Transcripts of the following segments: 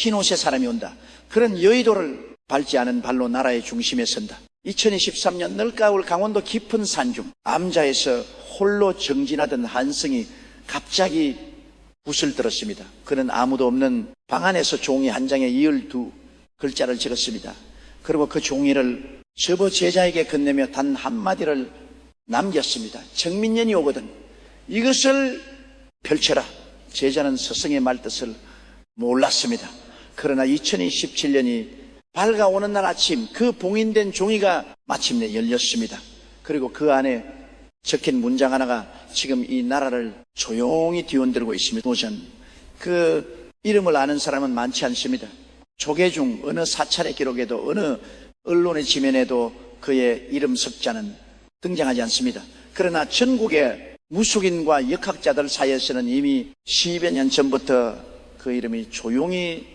흰옷의 사람이 온다. 그런 여의도를 밟지 않은 발로 나라의 중심에 선다. 2023년 늦가을 강원도 깊은 산중 암자에서 홀로 정진하던 한승이 갑자기 붓을 들었습니다. 그는 아무도 없는 방 안에서 종이 한 장에 12글자를 적었습니다. 그리고 그 종이를 접어 제자에게 건네며 단 한마디를 남겼습니다. 정민년이 오거든 이것을 펼쳐라. 제자는 스승의 말뜻을 몰랐습니다. 그러나 2027년이 밝아오는 날 아침 그 봉인된 종이가 마침내 열렸습니다. 그리고 그 안에 적힌 문장 하나가 지금 이 나라를 조용히 뒤흔들고 있습니다. 노전 그 이름을 아는 사람은 많지 않습니다. 조계중 어느 사찰의 기록에도 어느 언론의 지면에도 그의 이름 석자는 등장하지 않습니다. 그러나 전국의 무속인과 역학자들 사이에서는 이미 10여 년 전부터 그 이름이 조용히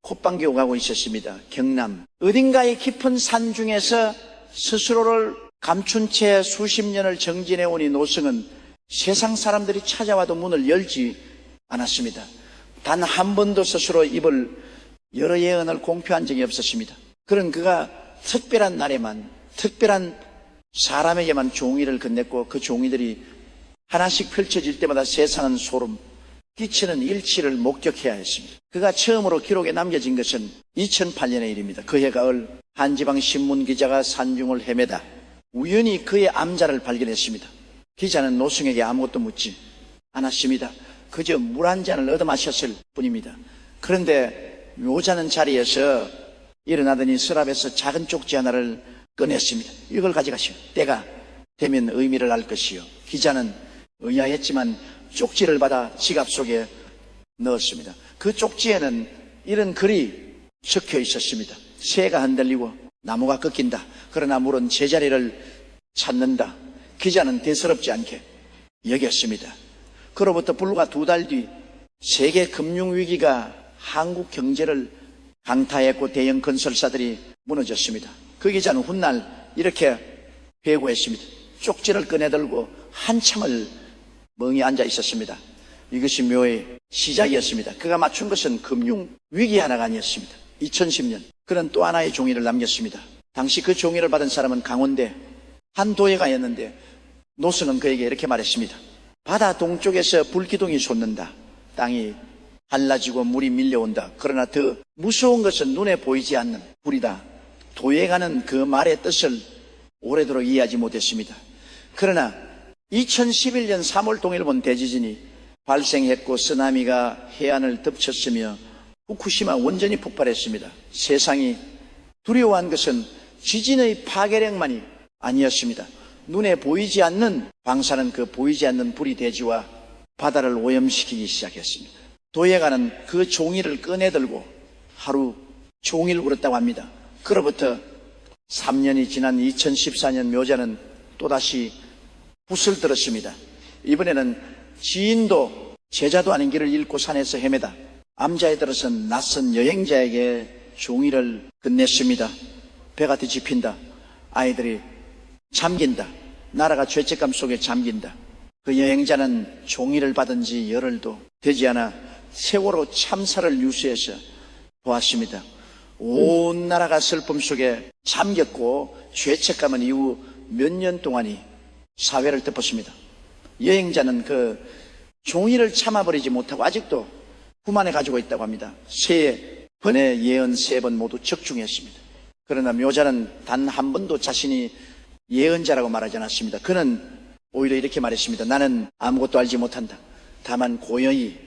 콧방귀 오가고 있었습니다. 경남 어딘가의 깊은 산 중에서 스스로를 감춘 채 수십 년을 정진해온 이 노승은 세상 사람들이 찾아와도 문을 열지 않았습니다. 단 한 번도 스스로 입을 여러 예언을 공표한 적이 없었습니다. 그런 그가 특별한 날에만 특별한 사람에게만 종이를 건넸고 그 종이들이 하나씩 펼쳐질 때마다 세상은 소름 끼치는 일치를 목격해야 했습니다. 그가 처음으로 기록에 남겨진 것은 2008년의 일입니다. 그해 가을 한 지방 신문 기자가 산중을 헤매다 우연히 그의 암자를 발견했습니다. 기자는 노승에게 아무것도 묻지 않았습니다. 그저 물 한 잔을 얻어 마셨을 뿐입니다. 그런데 묘자는 자리에서 일어나더니 서랍에서 작은 쪽지 하나를 꺼냈습니다. 이걸 가져가시오. 때가 되면 의미를 알 것이요. 기자는 의아했지만 쪽지를 받아 지갑 속에 넣었습니다. 그 쪽지에는 이런 글이 적혀 있었습니다. 새가 흔들리고 나무가 꺾인다. 그러나 물은 제자리를 찾는다. 기자는 대수롭지 않게 여겼습니다. 그로부터 불과 2달 뒤 세계 금융위기가 한국 경제를 강타했고 대형 건설사들이 무너졌습니다. 그 기자는 훗날 이렇게 회고했습니다. 쪽지를 꺼내들고 한참을 멍이 앉아 있었습니다. 이것이 묘의 시작이었습니다. 그가 맞춘 것은 금융위기 하나가 아니었습니다. 2010년 그는 또 하나의 종이를 남겼습니다. 당시 그 종이를 받은 사람은 강원대 한 도예가였는데 노승은 그에게 이렇게 말했습니다. 바다 동쪽에서 불기둥이 솟는다. 땅이 갈라지고 물이 밀려온다. 그러나 더 무서운 것은 눈에 보이지 않는 불이다. 도예가는 그 말의 뜻을 오래도록 이해하지 못했습니다. 그러나 2011년 3월 동일본 대지진이 발생했고 쓰나미가 해안을 덮쳤으며 후쿠시마 원전이 폭발했습니다. 세상이 두려워한 것은 지진의 파괴력만이 아니었습니다. 눈에 보이지 않는 방사는 그 보이지 않는 불이 대지와 바다를 오염시키기 시작했습니다. 도예가는 그 종이를 꺼내들고 하루 종일 울었다고 합니다. 그로부터 3년이 지난 2014년 묘자는 또다시 붓을 들었습니다. 이번에는 지인도 제자도 아닌 길을 잃고 산에서 헤매다 암자에 들어선 낯선 여행자에게 종이를 건넸습니다. 배가 뒤집힌다. 아이들이 잠긴다. 나라가 죄책감 속에 잠긴다. 그 여행자는 종이를 받은 지 열흘도 되지 않아 세월호 참사를 뉴스에서 보았습니다. 온 나라가 슬픔 속에 잠겼고 죄책감은 이후 몇 년 동안이 사회를 덮었습니다. 여행자는 그 종이를 참아버리지 못하고 아직도 품 안에 가지고 있다고 합니다. 3번의 예언 3번 모두 적중했습니다. 그러나 묘자는 단 한 번도 자신이 예언자라고 말하지 않았습니다. 그는 오히려 이렇게 말했습니다. 나는 아무것도 알지 못한다. 다만 고요히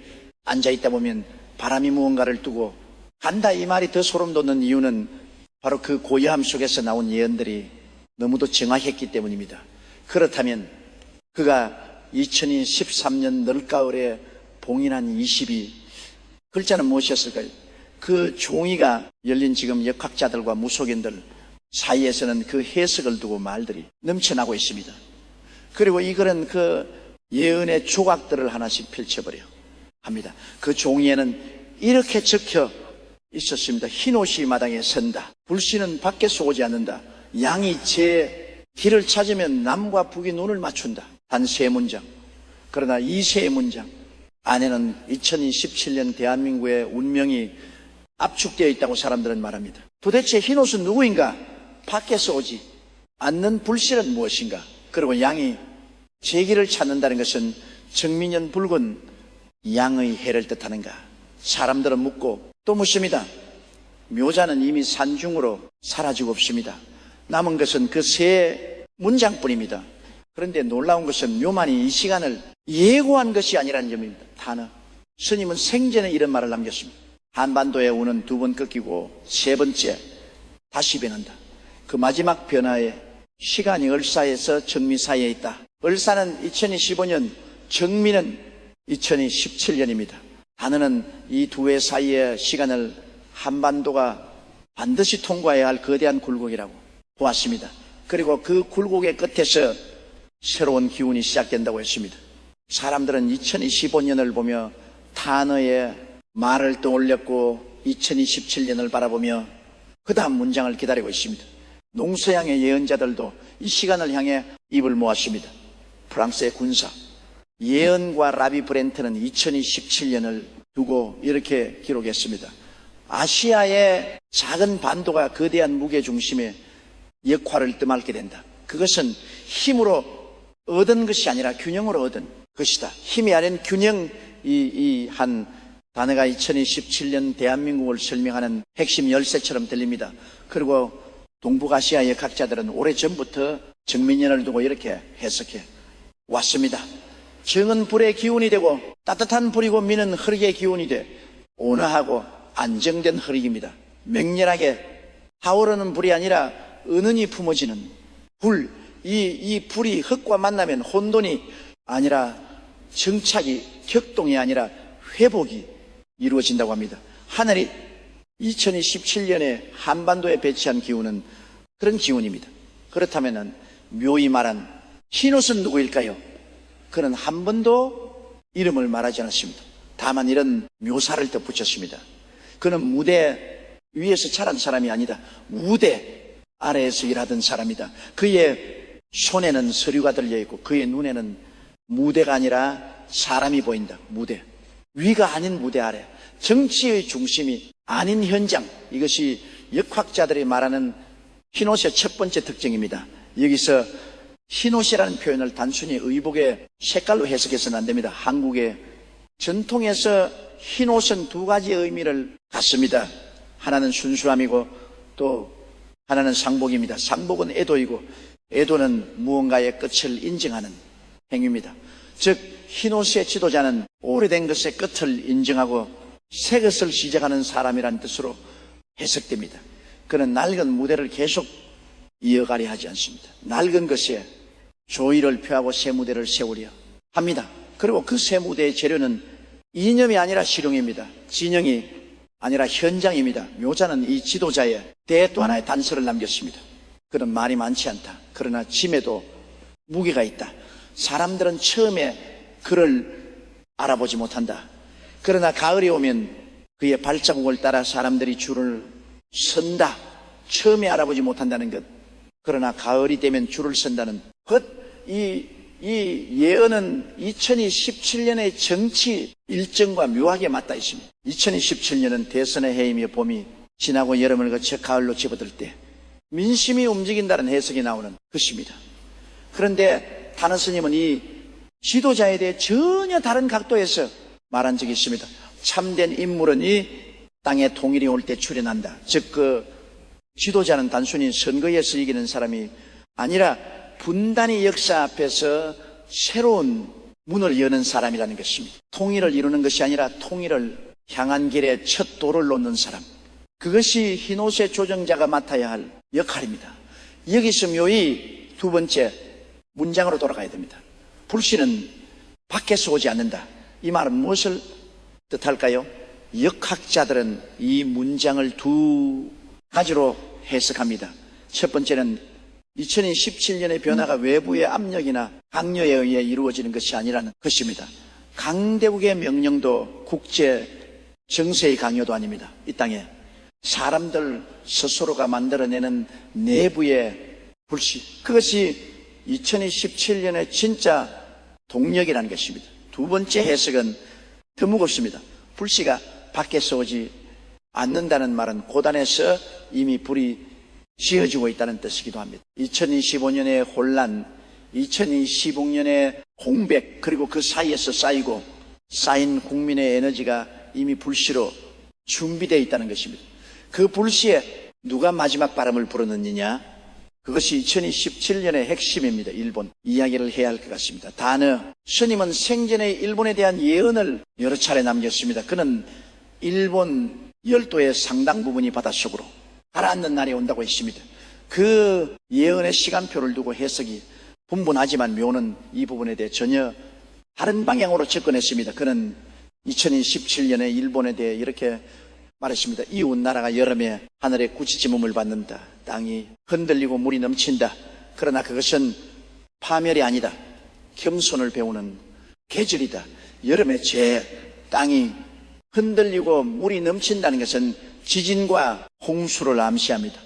앉아있다 보면 바람이 무언가를 두고 간다. 이 말이 더 소름 돋는 이유는 바로 그 고요함 속에서 나온 예언들이 너무도 정확했기 때문입니다. 그렇다면 그가 2013년 늦가을에 봉인한 22 글자는 무엇이었을까요? 그 종이가 열린 지금 역학자들과 무속인들 사이에서는 그 해석을 두고 말들이 넘쳐나고 있습니다. 그리고 이 글은 그 예언의 조각들을 하나씩 펼쳐버려 합니다. 그 종이에는 이렇게 적혀 있었습니다. 흰옷이 마당에 선다. 불씨는 밖에서 오지 않는다. 양이 제 길을 찾으면 남과 북이 눈을 맞춘다. 단 3문장. 그러나 이 3문장 안에는 2017년 대한민국의 운명이 압축되어 있다고 사람들은 말합니다. 도대체 흰옷은 누구인가? 밖에서 오지 않는 불씨는 무엇인가? 그리고 양이 제기를 찾는다는 것은 정민연 붉은 양의 해를 뜻하는가? 사람들은 묻고 또 묻습니다. 묘자는 이미 산중으로 사라지고 없습니다. 남은 것은 그 세 문장뿐입니다. 그런데 놀라운 것은 묘만이 이 시간을 예고한 것이 아니라는 점입니다. 단어. 스님은 생전에 이런 말을 남겼습니다. 한반도에 우는 두 번 꺾이고 세 번째 다시 변한다. 그 마지막 변화에 시간이 을사에서 정미 사이에 있다. 을사는 2025년, 정미는 2017년입니다. 단어는 이 두 해 사이의 시간을 한반도가 반드시 통과해야 할 거대한 굴곡이라고 보았습니다. 그리고 그 굴곡의 끝에서 새로운 기운이 시작된다고 했습니다. 사람들은 2025년을 보며 탄어의 말을 떠올렸고 2027년을 바라보며 그 다음 문장을 기다리고 있습니다. 농서양의 예언자들도 이 시간을 향해 입을 모았습니다. 프랑스의 군사 예언과 라비 브렌트는 2017년을 두고 이렇게 기록했습니다. 아시아의 작은 반도가 거대한 무게중심의 역할을 떠맡게 된다. 그것은 힘으로 얻은 것이 아니라 균형으로 얻은 것이다. 힘이 아닌 균형, 이 한 단어가 2017년 대한민국을 설명하는 핵심 열쇠처럼 들립니다. 그리고 동북아시아의 각자들은 오래전부터 정민연을 두고 이렇게 해석해 왔습니다. 정은 불의 기운이 되고 따뜻한 불이고 미는 흐르게 기운이 돼 온화하고 안정된 흐르기입니다. 맹렬하게 타오르는 불이 아니라 은은히 품어지는 불, 이 불이 흙과 만나면 혼돈이 아니라 정착이, 격동이 아니라 회복이 이루어진다고 합니다. 하늘이 2017년에 한반도에 배치한 기운은 그런 기운입니다. 그렇다면 묘히 말한 흰옷은 누구일까요? 그는 한 번도 이름을 말하지 않았습니다. 다만 이런 묘사를 덧붙였습니다. 그는 무대 위에서 자란 사람이 아니다. 무대 아래에서 일하던 사람이다. 그의 손에는 서류가 들려있고 그의 눈에는 무대가 아니라 사람이 보인다. 무대. 위가 아닌 무대 아래. 정치의 중심이 아닌 현장. 이것이 역학자들이 말하는 흰옷의 첫 번째 특징입니다. 여기서 흰옷이라는 표현을 단순히 의복의 색깔로 해석해서는 안 됩니다. 한국의 전통에서 흰옷은 두 가지 의미를 갖습니다. 하나는 순수함이고 또 하나는 상복입니다. 상복은 애도이고 애도는 무언가의 끝을 인정하는 행위입니다. 즉 흰옷의 지도자는 오래된 것의 끝을 인정하고 새 것을 시작하는 사람이라는 뜻으로 해석됩니다. 그는 낡은 무대를 계속 이어가려 하지 않습니다. 낡은 것에 조의를 표하고 새 무대를 세우려 합니다. 그리고 그 새 무대의 재료는 이념이 아니라 실용입니다. 진영이 아니라 현장입니다. 묘자는 이 지도자의 대에 또 하나의 단서를 남겼습니다. 그는 말이 많지 않다. 그러나 짐에도 무게가 있다. 사람들은 처음에 그를 알아보지 못한다. 그러나 가을이 오면 그의 발자국을 따라 사람들이 줄을 선다. 처음에 알아보지 못한다는 것. 그러나 가을이 되면 줄을 선다는 것. 이 예언은 2017년의 정치 일정과 묘하게 맞닿아 있습니다. 2017년은 대선의 해이며 봄이 지나고 여름을 거쳐 가을로 접어들 때 민심이 움직인다는 해석이 나오는 것입니다. 그런데 탄원 스님은 이 지도자에 대해 전혀 다른 각도에서 말한 적이 있습니다. 참된 인물은 이 땅에 통일이 올 때 출현한다. 즉 그 지도자는 단순히 선거에서 이기는 사람이 아니라 분단의 역사 앞에서 새로운 문을 여는 사람이라는 것입니다. 통일을 이루는 것이 아니라 통일을 향한 길에 첫 돌을 놓는 사람. 그것이 흰옷의 조정자가 맡아야 할 역할입니다. 여기서 묘히 두 번째 문장으로 돌아가야 됩니다. 불씨는 밖에서 오지 않는다. 이 말은 무엇을 뜻할까요? 역학자들은 이 문장을 두 가지로 해석합니다. 첫 번째는 2017년의 변화가 외부의 압력이나 강요에 의해 이루어지는 것이 아니라는 것입니다. 강대국의 명령도 국제 정세의 강요도 아닙니다. 이 땅에 사람들 스스로가 만들어내는 내부의 불씨, 그것이 2017년의 진짜 동력이라는 것입니다. 두 번째 해석은 더 무겁습니다. 불씨가 밖에서 오지 않는다는 말은 고단에서 이미 불이 지어지고 있다는 뜻이기도 합니다. 2025년의 혼란, 2026년의 공백, 그리고 그 사이에서 쌓인 국민의 에너지가 이미 불씨로 준비되어 있다는 것입니다. 그 불씨에 누가 마지막 바람을 불어넣느냐? 그것이 2017년의 핵심입니다. 일본 이야기를 해야 할 것 같습니다. 단어, 스님은 생전에 일본에 대한 예언을 여러 차례 남겼습니다. 그는 일본 열도의 상당 부분이 바닷속으로 가라앉는 날이 온다고 했습니다. 그 예언의 시간표를 두고 해석이 분분하지만 묘는 이 부분에 대해 전혀 다른 방향으로 접근했습니다. 그는 2017년에 일본에 대해 이렇게 말했습니다. 이웃 나라가 여름에 하늘에 구치지몸을 받는다. 땅이 흔들리고 물이 넘친다. 그러나 그것은 파멸이 아니다. 겸손을 배우는 계절이다. 여름에 땅이 흔들리고 물이 넘친다는 것은 지진과 홍수를 암시합니다.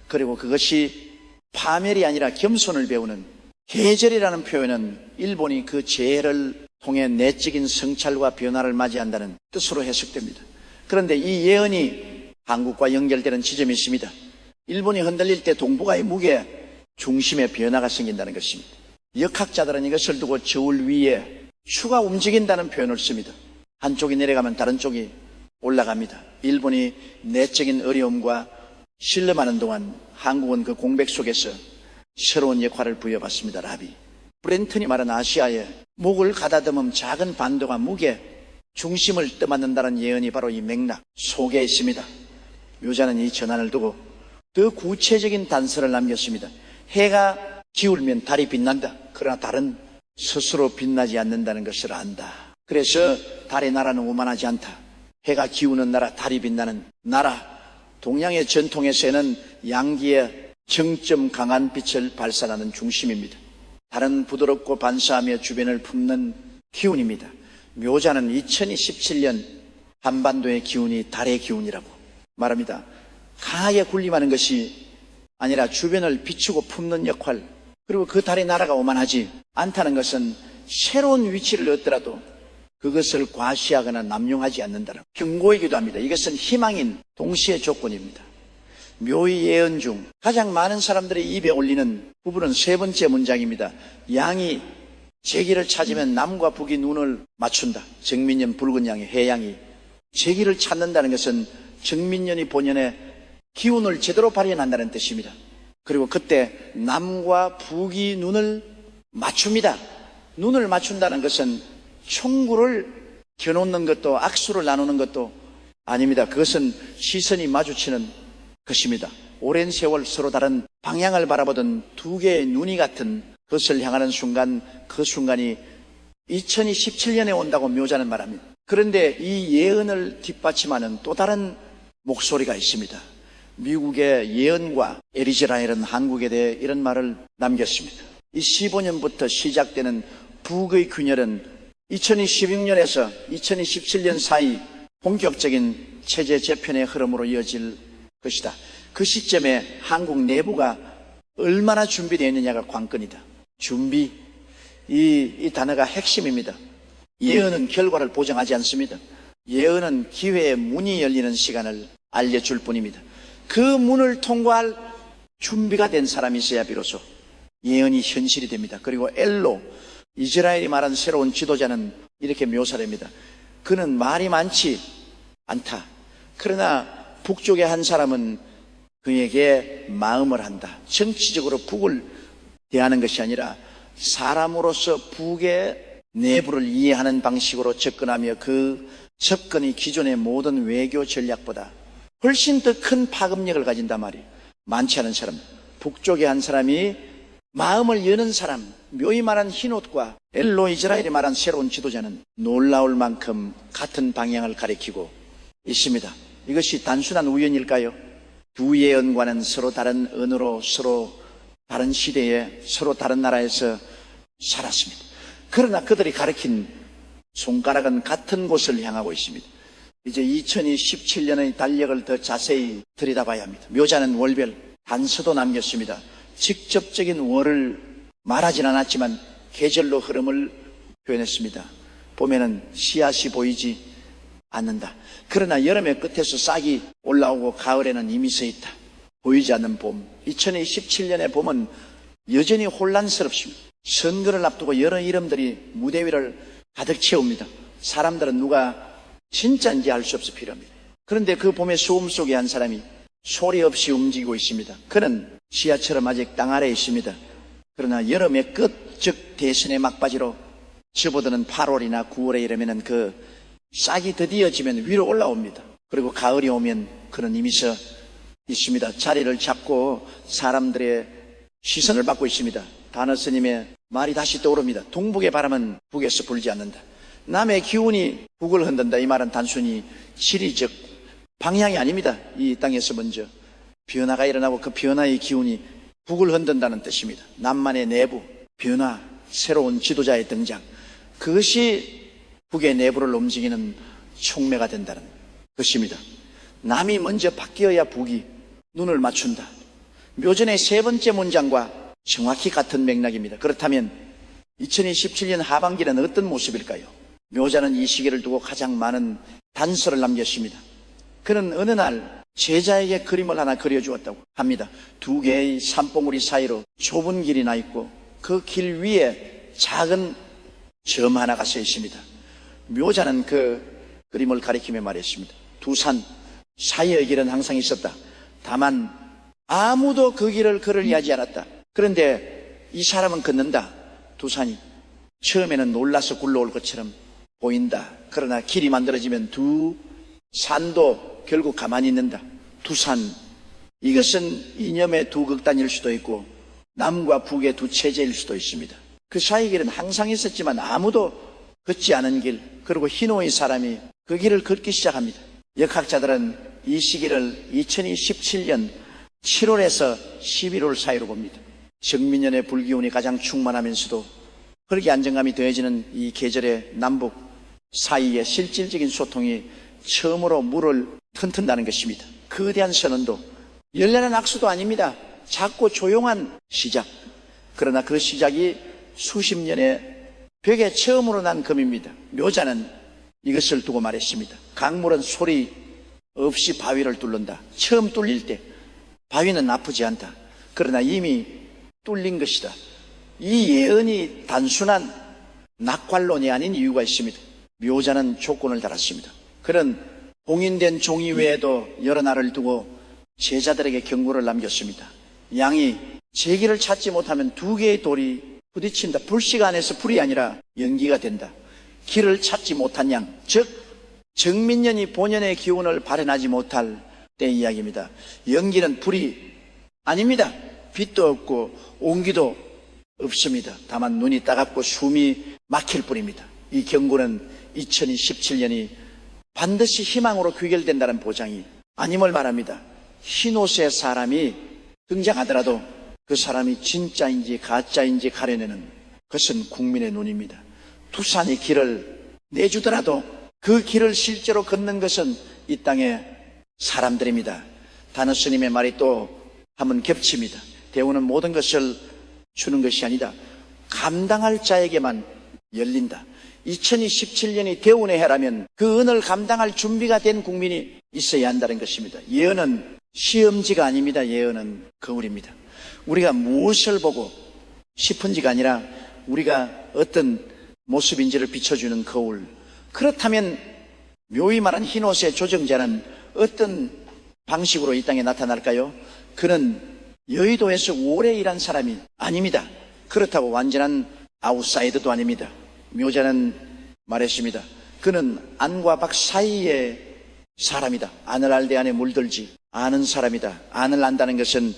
그리고 그것이 파멸이 아니라 겸손을 배우는 계절이라는 표현은 일본이 그 재해를 통해 내적인 성찰과 변화를 맞이한다는 뜻으로 해석됩니다. 그런데 이 예언이 한국과 연결되는 지점이 있습니다. 일본이 흔들릴 때 동북아의 무게 중심의 변화가 생긴다는 것입니다. 역학자들은 이것을 두고 저울 위에 추가 움직인다는 표현을 씁니다. 한쪽이 내려가면 다른 쪽이 올라갑니다. 일본이 내적인 어려움과 신름하는 동안 한국은 그 공백 속에서 새로운 역할을 부여받습니다. 라비 브렌튼이 말한 아시아에 목을 가다듬은 작은 반도가 무게 중심을 떠맡는다는 예언이 바로 이 맥락 속에 있습니다. 묘자는 이 전환을 두고 더 구체적인 단서를 남겼습니다. 해가 기울면 달이 빛난다. 그러나 달은 스스로 빛나지 않는다는 것을 안다. 그래서 달의 나라는 오만하지 않다. 해가 기우는 나라, 달이 빛나는 나라. 동양의 전통에서는 양기의 정점 강한 빛을 발산하는 중심입니다. 달은 부드럽고 반사하며 주변을 품는 기운입니다. 묘자는 2017년 한반도의 기운이 달의 기운이라고 말합니다. 강하게 군림하는 것이 아니라 주변을 비추고 품는 역할, 그리고 그 달의 나라가 오만하지 않다는 것은 새로운 위치를 얻더라도 그것을 과시하거나 남용하지 않는다는 경고이기도 합니다. 이것은 희망인 동시의 조건입니다. 묘의 예언 중 가장 많은 사람들이 입에 올리는 부분은 세 번째 문장입니다. 양이 제기를 찾으면 남과 북이 눈을 맞춘다. 정민년 붉은 양의 해양이 제기를 찾는다는 것은 정민년이 본연의 기운을 제대로 발현한다는 뜻입니다. 그리고 그때 남과 북이 눈을 맞춥니다. 눈을 맞춘다는 것은 총구를 겨놓는 것도 악수를 나누는 것도 아닙니다. 그것은 시선이 마주치는 것입니다. 오랜 세월 서로 다른 방향을 바라보던 두 개의 눈이 같은 그것을 향하는 순간, 그 순간이 2017년에 온다고 묘자는 말합니다. 그런데 이 예언을 뒷받침하는 또 다른 목소리가 있습니다. 미국의 예언과 에리즈라엘은 한국에 대해 이런 말을 남겼습니다. 이 15년부터 시작되는 북의 균열은 2016년에서 2017년 사이 본격적인 체제 재편의 흐름으로 이어질 것이다. 그 시점에 한국 내부가 얼마나 준비되어 있느냐가 관건이다. 준비, 이 단어가 핵심입니다. 예언은 결과를 보장하지 않습니다. 예언은 기회의 문이 열리는 시간을 알려줄 뿐입니다. 그 문을 통과할 준비가 된 사람이 있어야 비로소 예언이 현실이 됩니다. 그리고 엘로, 이스라엘이 말한 새로운 지도자는 이렇게 묘사됩니다. 그는 말이 많지 않다. 그러나 북쪽의 한 사람은 그에게 마음을 한다. 정치적으로 북을 대하는 것이 아니라 사람으로서 북의 내부를 이해하는 방식으로 접근하며 그 접근이 기존의 모든 외교 전략보다 훨씬 더 큰 파급력을 가진단 말이에요. 많지 않은 사람, 북쪽의 한 사람이 마음을 여는 사람, 묘히 말한 흰옷과 엘로 이스라엘이 말한 새로운 지도자는 놀라울 만큼 같은 방향을 가리키고 있습니다. 이것이 단순한 우연일까요? 두 예언과는 서로 다른 언어로 서로 다른 시대에 서로 다른 나라에서 살았습니다. 그러나 그들이 가리킨 손가락은 같은 곳을 향하고 있습니다. 이제 2017년의 달력을 더 자세히 들여다봐야 합니다. 묘자는 월별 단서도 남겼습니다. 직접적인 월을 말하진 않았지만 계절로 흐름을 표현했습니다. 보면은 씨앗이 보이지 않는다. 그러나 여름의 끝에서 싹이 올라오고 가을에는 이미 서 있다. 보이지 않는 봄. 2017년의 봄은 여전히 혼란스럽습니다. 선거를 앞두고 여러 이름들이 무대 위를 가득 채웁니다. 사람들은 누가 진짜인지 알 수 없어 필요합니다. 그런데 그 봄의 소음 속에 한 사람이 소리 없이 움직이고 있습니다. 그는 지하처럼 아직 땅 아래에 있습니다. 그러나 여름의 끝, 즉 대선의 막바지로 접어드는 8월이나 9월에 이르면 그 싹이 드디어 지면 위로 올라옵니다. 그리고 가을이 오면 그는 이미 서 있습니다. 자리를 잡고 사람들의 시선을 받고 있습니다. 다너 스님의 말이 다시 떠오릅니다. 동북의 바람은 북에서 불지 않는다. 남의 기운이 북을 흔든다. 이 말은 단순히 지리적 방향이 아닙니다. 이 땅에서 먼저 변화가 일어나고 그 변화의 기운이 북을 흔든다는 뜻입니다. 남만의 내부 변화, 새로운 지도자의 등장, 그것이 북의 내부를 움직이는 촉매가 된다는 것입니다. 남이 먼저 바뀌어야 북이 눈을 맞춘다. 묘전의 세 번째 문장과 정확히 같은 맥락입니다. 그렇다면 2017년 하반기는 어떤 모습일까요? 묘자는 이 시기를 두고 가장 많은 단서를 남겼습니다. 그는 어느 날 제자에게 그림을 하나 그려주었다고 합니다. 두 개의 산봉우리 사이로 좁은 길이 나 있고 그 길 위에 작은 점 하나가 서 있습니다. 묘자는 그 그림을 가리키며 말했습니다. 두 산 사이의 길은 항상 있었다. 다만 아무도 그 길을 걸으려 하지 않았다. 그런데 이 사람은 걷는다. 두 산이 처음에는 놀라서 굴러올 것처럼 보인다. 그러나 길이 만들어지면 두 산도 결국 가만히 있는다. 두 산, 이것은 이념의 두 극단일 수도 있고 남과 북의 두 체제일 수도 있습니다. 그 사이 길은 항상 있었지만 아무도 걷지 않은 길, 그리고 희노의 사람이 그 길을 걷기 시작합니다. 역학자들은 이 시기를 2017년 7월에서 11월 사이로 봅니다. 정민년의 불기운이 가장 충만하면서도 흙의 안정감이 더해지는 이 계절의 남북 사이의 실질적인 소통이 처음으로 물을 튼튼다는 것입니다. 거대한 선언도, 열렬한 악수도 아닙니다. 작고 조용한 시작. 그러나 그 시작이 수십 년의 벽에 처음으로 난 금입니다. 묘자는 이것을 두고 말했습니다. 강물은 소리 없이 바위를 뚫는다. 처음 뚫릴 때 바위는 아프지 않다. 그러나 이미 뚫린 것이다. 이 예언이 단순한 낙관론이 아닌 이유가 있습니다. 묘자는 조건을 달았습니다. 그는 봉인된 종이 외에도 여러 날을 두고 제자들에게 경고를 남겼습니다. 양이 제기를 찾지 못하면 두 개의 돌이 부딪힌다. 불씨가 안에서 불이 아니라 연기가 된다. 길을 찾지 못한 양, 즉 정민년이 본연의 기운을 발현하지 못할 때 이야기입니다. 연기는 불이 아닙니다. 빛도 없고 온기도 없습니다. 다만 눈이 따갑고 숨이 막힐 뿐입니다. 이 경고는 2017년이 반드시 희망으로 귀결된다는 보장이 아님을 말합니다. 흰옷의 사람이 등장하더라도 그 사람이 진짜인지 가짜인지 가려내는 그것은 국민의 눈입니다. 두 산이 길을 내주더라도 그 길을 실제로 걷는 것은 이 땅의 사람들입니다. 다너 스님의 말이 또 한번 겹칩니다. 대우는 모든 것을 주는 것이 아니다. 감당할 자에게만 열린다. 2017년이 대운의 해라면 그 은을 감당할 준비가 된 국민이 있어야 한다는 것입니다. 예언은 시험지가 아닙니다. 예언은 거울입니다. 우리가 무엇을 보고 싶은지가 아니라 우리가 어떤 모습인지를 비춰주는 거울. 그렇다면 묘히 말한 흰옷의 조정자는 어떤 방식으로 이 땅에 나타날까요? 그는 여의도에서 오래 일한 사람이 아닙니다. 그렇다고 완전한 아웃사이더도 아닙니다. 묘자는 말했습니다. 그는 안과 밖 사이의 사람이다. 안을 알되 안에 물들지 아는 사람이다. 안을 안다는 것은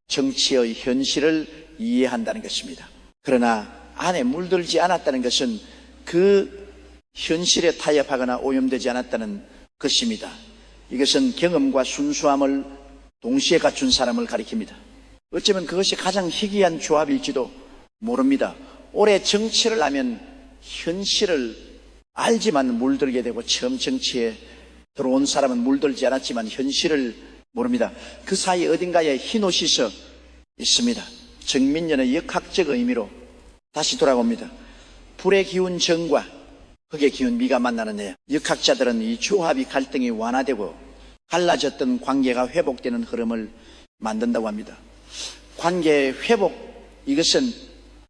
정치의 현실을 이해한다는 것입니다. 그러나 안에 물들지 않았다는 것은 그 현실에 타협하거나 오염되지 않았다는 것입니다. 이것은 경험과 순수함을 동시에 갖춘 사람을 가리킵니다. 어쩌면 그것이 가장 희귀한 조합일지도 모릅니다. 오래 정치를 하면 현실을 알지만 물들게 되고 처음 정치에 들어온 사람은 물들지 않았지만 현실을 모릅니다. 그 사이 어딘가에 흰옷이 서 있습니다. 정민년의 역학적 의미로 다시 돌아옵니다. 불의 기운 정과 흙의 기운 미가 만나는 해. 역학자들은 이 조합이 갈등이 완화되고 갈라졌던 관계가 회복되는 흐름을 만든다고 합니다. 관계의 회복, 이것은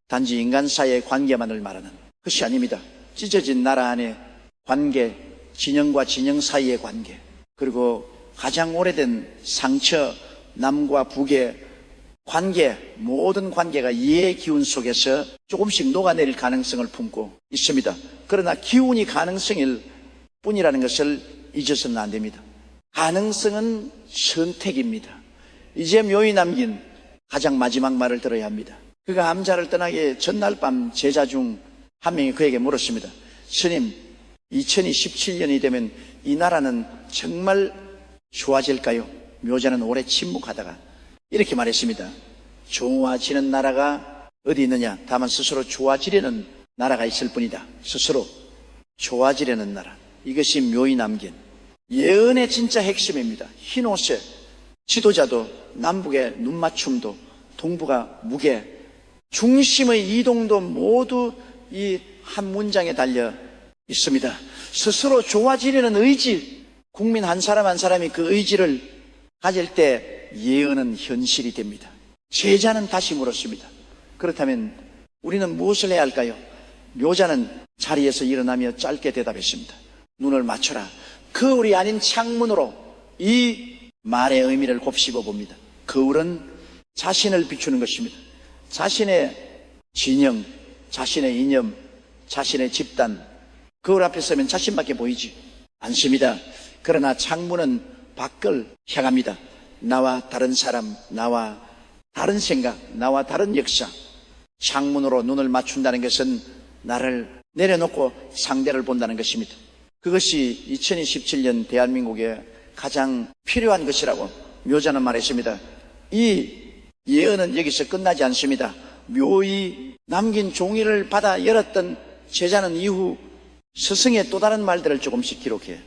단지 인간 사이의 관계만을 말하는 것이 아닙니다. 찢어진 나라 안의 관계, 진영과 진영 사이의 관계, 그리고 가장 오래된 상처, 남과 북의 관계, 모든 관계가 이해의 기운 속에서 조금씩 녹아내릴 가능성을 품고 있습니다. 그러나 기운이 가능성일 뿐이라는 것을 잊어서는 안 됩니다. 가능성은 선택입니다. 이제 묘히 남긴 가장 마지막 말을 들어야 합니다. 그가 암자를 떠나기 전날 밤 제자 중 한 명이 그에게 물었습니다. 스님, 2027년이 되면 이 나라는 정말 좋아질까요? 묘자는 오래 침묵하다가 이렇게 말했습니다. 좋아지는 나라가 어디 있느냐? 다만 스스로 좋아지려는 나라가 있을 뿐이다. 스스로 좋아지려는 나라. 이것이 묘히 남긴 예언의 진짜 핵심입니다. 흰 옷에 지도자도 남북의 눈맞춤도 동북아 무게 중심의 이동도 모두 이 한 문장에 달려 있습니다. 스스로 좋아지려는 의지, 국민 한 사람 한 사람이 그 의지를 가질 때 예언은 현실이 됩니다. 제자는 다시 물었습니다. 그렇다면 우리는 무엇을 해야 할까요? 묘자는 자리에서 일어나며 짧게 대답했습니다. 눈을 맞춰라. 거울이 아닌 창문으로 이 말의 의미를 곱씹어 봅니다. 거울은 자신을 비추는 것입니다. 자신의 진영, 자신의 이념, 자신의 집단, 거울 앞에 서면 자신밖에 보이지 않습니다. 그러나 창문은 밖을 향합니다. 나와 다른 사람, 나와 다른 생각, 나와 다른 역사. 창문으로 눈을 맞춘다는 것은 나를 내려놓고 상대를 본다는 것입니다. 그것이 2017년 대한민국에 가장 필요한 것이라고 묘자는 말했습니다. 이 예언은 여기서 끝나지 않습니다. 묘히 남긴 종이를 받아 열었던 제자는 이후 스승의 또 다른 말들을 조금씩 기록해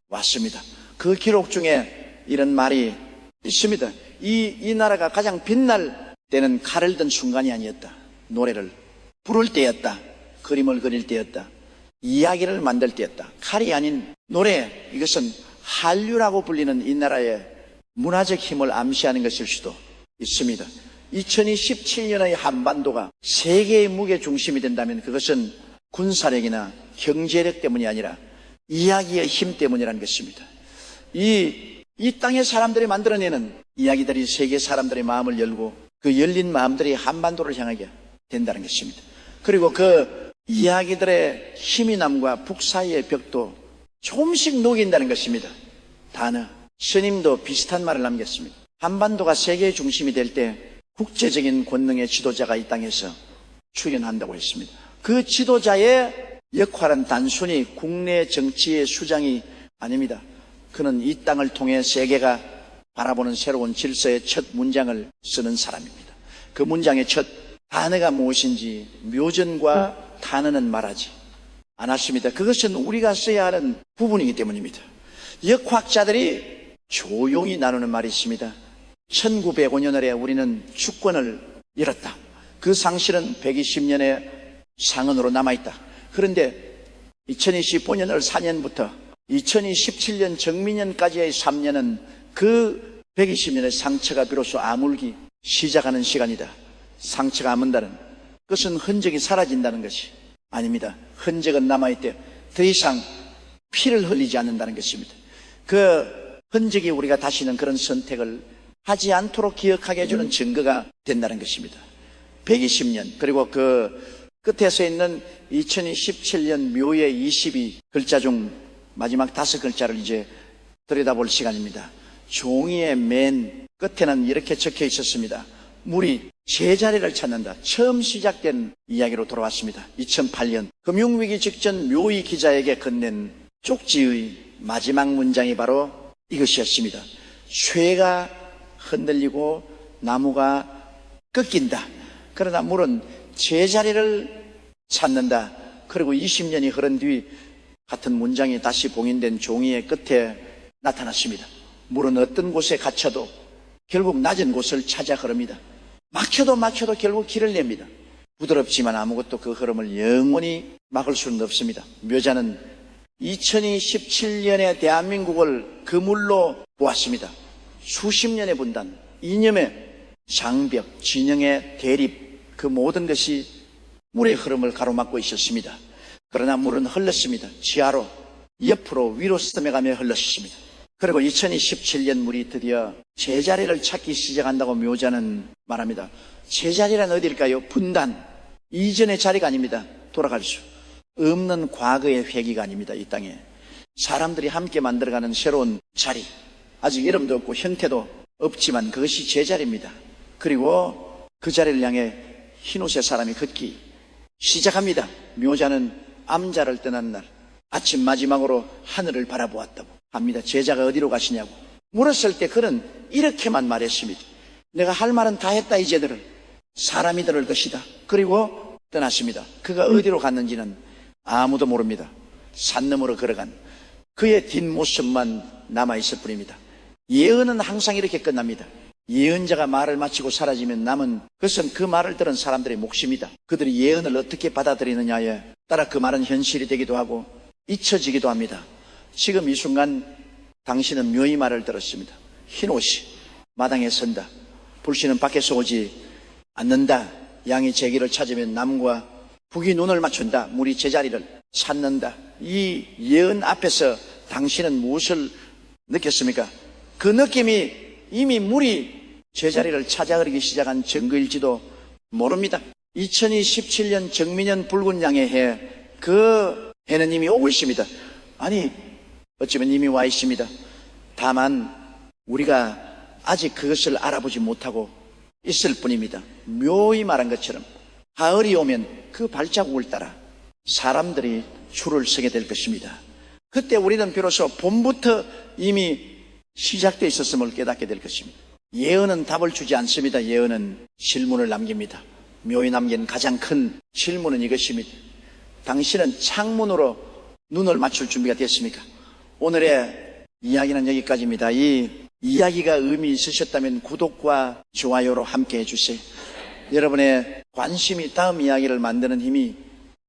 왔습니다. 그 기록 중에 이런 말이 있습니다. 이 나라가 가장 빛날 때는 칼을 든 순간이 아니었다. 노래를 부를 때였다. 그림을 그릴 때였다. 이야기를 만들 때였다. 칼이 아닌 노래, 이것은 한류라고 불리는 이 나라의 문화적 힘을 암시하는 것일 수도 있습니다. 2017년의 한반도가 세계의 무게 중심이 된다면 그것은 군사력이나 경제력 때문이 아니라 이야기의 힘 때문이라는 것입니다. 이 땅의 사람들이 만들어내는 이야기들이 세계 사람들의 마음을 열고 그 열린 마음들이 한반도를 향하게 된다는 것입니다. 그리고 그 이야기들의 힘이 남과 북 사이의 벽도 조금씩 녹인다는 것입니다. 단어, 스님도 비슷한 말을 남겼습니다. 한반도가 세계의 중심이 될 때 국제적인 권능의 지도자가 이 땅에서 출현한다고 했습니다. 그 지도자의 역할은 단순히 국내 정치의 수장이 아닙니다. 그는 이 땅을 통해 세계가 바라보는 새로운 질서의 첫 문장을 쓰는 사람입니다. 그 문장의 첫 단어가 무엇인지 묘전과 단어는 말하지 않았습니다. 그것은 우리가 써야 하는 부분이기 때문입니다. 역학자들이 조용히 나누는 말이 있습니다. 1905년에 우리는 주권을 잃었다. 그 상실은 120년의 상흔으로 남아있다. 그런데 2025년을 4년부터 2017년 정민년까지의 3년은 그 120년의 상처가 비로소 아물기 시작하는 시간이다. 상처가 아문다는 것은 흔적이 사라진다는 것이 아닙니다. 흔적은 남아있대 더 이상 피를 흘리지 않는다는 것입니다. 그 흔적이 우리가 다시는 그런 선택을 하지 않도록 기억하게 해주는 증거가 된다는 것입니다. 120년 그리고 그 끝에서 있는 2017년 묘의 22글자 중 마지막 5글자를 이제 들여다볼 시간입니다. 종이의 맨 끝에는 이렇게 적혀 있었습니다. 물이 제자리를 찾는다. 처음 시작된 이야기로 돌아왔습니다. 2008년 금융위기 직전 묘의 기자에게 건넨 쪽지의 마지막 문장이 바로 이것이었습니다. 쇠가 흔들리고 나무가 꺾인다. 그러나 물은 제자리를 찾는다. 그리고 20년이 흐른 뒤 같은 문장이 다시 봉인된 종이의 끝에 나타났습니다. 물은 어떤 곳에 갇혀도 결국 낮은 곳을 찾아 흐릅니다. 막혀도 결국 길을 냅니다. 부드럽지만 아무것도 그 흐름을 영원히 막을 수는 없습니다. 묘자는 2017년에 대한민국을 그물로 보았습니다. 수십 년의 분단, 이념의 장벽, 진영의 대립, 그 모든 것이 물의 흐름을 가로막고 있었습니다. 그러나 물은 흘렀습니다. 지하로, 옆으로, 위로 스며가며 흘렀습니다. 그리고 2017년 물이 드디어 제자리를 찾기 시작한다고 묘자는 말합니다. 제자리란 어디일까요? 분단, 이전의 자리가 아닙니다. 돌아갈 수 없는 과거의 회귀가 아닙니다. 이 땅에 사람들이 함께 만들어가는 새로운 자리, 아직 이름도 없고 형태도 없지만 그것이 제자리입니다. 그리고 그 자리를 향해 흰옷의 사람이 걷기 시작합니다. 묘자는 암자를 떠난 날 아침 마지막으로 하늘을 바라보았다고 합니다. 제자가 어디로 가시냐고 물었을 때 그는 이렇게만 말했습니다. 내가 할 말은 다 했다. 이제들은 사람이 들을 것이다. 그리고 떠났습니다. 그가 어디로 갔는지는 아무도 모릅니다. 산 너머로 걸어간 그의 뒷모습만 남아있을 뿐입니다. 예언은 항상 이렇게 끝납니다. 예언자가 말을 마치고 사라지면 남은 그것은 그 말을 들은 사람들의 몫입니다. 그들이 예언을 어떻게 받아들이느냐에 따라 그 말은 현실이 되기도 하고 잊혀지기도 합니다. 지금 이 순간 당신은 묘의 말을 들었습니다. 흰옷이 마당에 선다. 불씨는 밖에서 오지 않는다. 양이 제기를 찾으면 남과 북이 눈을 맞춘다. 물이 제자리를 찾는다. 이 예언 앞에서 당신은 무엇을 느꼈습니까? 그 느낌이 이미 물이 제자리를 찾아 흐르기 시작한 증거일지도 모릅니다. 2017년 정민년 붉은 양의 해, 그 해는 이미 오고 있습니다. 아니, 어쩌면 이미 와 있습니다. 다만 우리가 아직 그것을 알아보지 못하고 있을 뿐입니다. 묘히 말한 것처럼 가을이 오면 그 발자국을 따라 사람들이 줄을 서게 될 것입니다. 그때 우리는 비로소 봄부터 이미 시작되어 있었음을 깨닫게 될 것입니다. 예언은 답을 주지 않습니다. 예언은 질문을 남깁니다. 묘히 남긴 가장 큰 질문은 이것입니다. 당신은 창문으로 눈을 맞출 준비가 됐습니까? 오늘의 이야기는 여기까지입니다. 이 이야기가 의미 있으셨다면 구독과 좋아요로 함께 해주세요. 여러분의 관심이 다음 이야기를 만드는 힘이